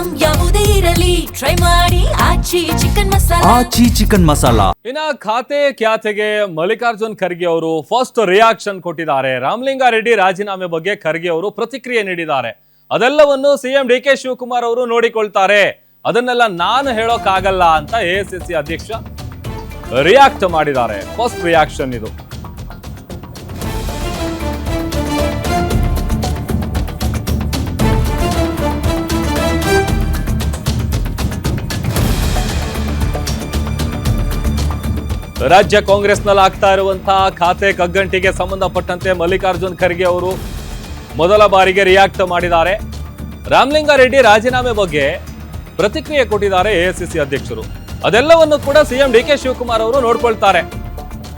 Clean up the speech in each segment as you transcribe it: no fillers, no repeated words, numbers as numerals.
Item ಯಾವುದೇ ಇರಲಿ try ಮಾಡಿ ಆಚಿ ಚಿಕನ್ ಮಸಾಲಾ. ಇನ್ನ ಖಾತೆ ಖ್ಯಾತೆಗೆ ಮಲ್ಲಿಕಾರ್ಜುನ್ ಖರ್ಗೆ ಅವರು ಫಸ್ಟ್ ರಿಯಾಕ್ಷನ್ ಕೊಟ್ಟಿದ್ದಾರೆ. ರಾಮಲಿಂಗಾರೆಡ್ಡಿ ರಾಜೀನಾಮೆ ಬಗ್ಗೆ ಖರ್ಗೆ ಅವರು ಪ್ರತಿಕ್ರಿಯೆ ನೀಡಿದ್ದಾರೆ. ಅದೆಲ್ಲವನ್ನು ಸಿಎಂ ಡಿ.ಕೆ. ಶಿವಕುಮಾರ್ ಅವರು ನೋಡಿಕೊಳ್ತಾರೆ, ಅದನ್ನೆಲ್ಲ ನಾನು ಹೇಳೋಕ್ಕಾಗಲ್ಲ ಅಂತ ಎಐಸಿಸಿ ಅಧ್ಯಕ್ಷ ರಿಯಾಕ್ಟ್ ಮಾಡಿದ್ದಾರೆ. ಫಸ್ಟ್ ರಿಯಾಕ್ಷನ್ ಇದು. ರಾಜ್ಯ ಕಾಂಗ್ರೆಸ್ನಲ್ಲಿ ಆಗ್ತಾ ಇರುವಂತಹ ಖಾತೆ ಕಗ್ಗಂಟಿಗೆ ಸಂಬಂಧಪಟ್ಟಂತೆ ಮಲ್ಲಿಕಾರ್ಜುನ್ ಖರ್ಗೆ ಅವರು ಮೊದಲ ಬಾರಿಗೆ ರಿಯಾಕ್ಟ್ ಮಾಡಿದ್ದಾರೆ. ರಾಮಲಿಂಗಾರೆಡ್ಡಿ ರಾಜೀನಾಮೆ ಬಗ್ಗೆ ಪ್ರತಿಕ್ರಿಯೆ ಕೊಟ್ಟಿದ್ದಾರೆ ಎಐಸಿಸಿ ಅಧ್ಯಕ್ಷರು. ಅದೆಲ್ಲವನ್ನು ಕೂಡ ಸಿಎಂ ಡಿ.ಕೆ. ಶಿವಕುಮಾರ್ ಅವರು ನೋಡ್ಕೊಳ್ತಾರೆ,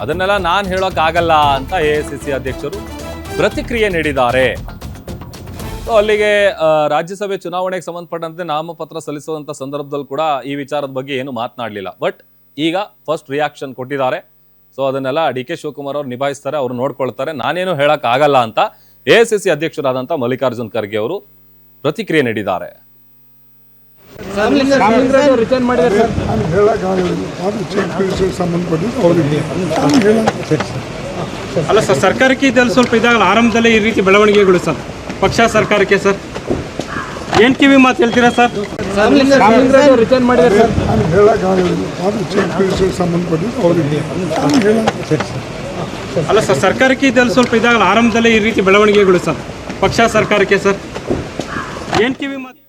ಅದನ್ನೆಲ್ಲ ನಾನು ಹೇಳೋಕ್ಕಾಗಲ್ಲ ಅಂತ ಎಐಸಿಸಿ ಅಧ್ಯಕ್ಷರು ಪ್ರತಿಕ್ರಿಯೆ ನೀಡಿದ್ದಾರೆ. ಅಲ್ಲಿಗೆ ರಾಜ್ಯಸಭೆ ಚುನಾವಣೆಗೆ ಸಂಬಂಧಪಟ್ಟಂತೆ ನಾಮಪತ್ರ ಸಲ್ಲಿಸುವಂತ ಸಂದರ್ಭದಲ್ಲಿ ಕೂಡ ಈ ವಿಚಾರದ ಬಗ್ಗೆ ಏನು ಮಾತನಾಡಲಿಲ್ಲ. ಬಟ್ ಈಗ ಫಸ್ಟ್ ರಿಯಾಕ್ಷನ್ ಕೊಟ್ಟಿದ್ದಾರೆ. ಸೊ ಅದನ್ನೆಲ್ಲ ಡಿ.ಕೆ. ಶಿವಕುಮಾರ್ ಅವರು ನಿಭಾಯಿಸ್ತಾರೆ, ಅವರು ನೋಡ್ಕೊಳ್ತಾರೆ, ನಾನೇನು ಹೇಳಕ್ ಆಗಲ್ಲ ಅಂತ ಎಐಸಿಸಿ ಅಧ್ಯಕ್ಷರಾದಂಥ ಮಲ್ಲಿಕಾರ್ಜುನ್ ಖರ್ಗೆ ಅವರು ಪ್ರತಿಕ್ರಿಯೆ ನೀಡಿದ್ದಾರೆ. ಅಲ್ಲ ಸರ್, ಸರ್ಕಾರಕ್ಕೆ ಇದೆಲ್ಲ ಸ್ವಲ್ಪ ಇದಾಗಲ್ಲ, ಆರಂಭದಲ್ಲೇ ಈ ರೀತಿ ಬೆಳವಣಿಗೆಗಳು ಸರ್, ಪಕ್ಷ ಸರ್ಕಾರಕ್ಕೆ ಸರ್ ಏನ್ ಕಿವಿ ಮಾತು ಹೇಳ್ತೀರಾ ಸರ್? ರಿಟರ್ನ್ ಮಾಡಿದ್ದಾರೆ ಸರ್. ಅಲ್ಲ ಸರ್, ಸರ್ಕಾರಕ್ಕೆ ಇದೆಲ್ಲ ಸ್ವಲ್ಪ ಇದಾಗಲ್ಲ, ಆರಂಭದಲ್ಲೇ ಈ ರೀತಿ ಬೆಳವಣಿಗೆಗಳು ಸರ್, ಪಕ್ಷ ಸರ್ಕಾರಕ್ಕೆ ಸರ್ ಏನ್ ಕಿವಿ ಮಾತು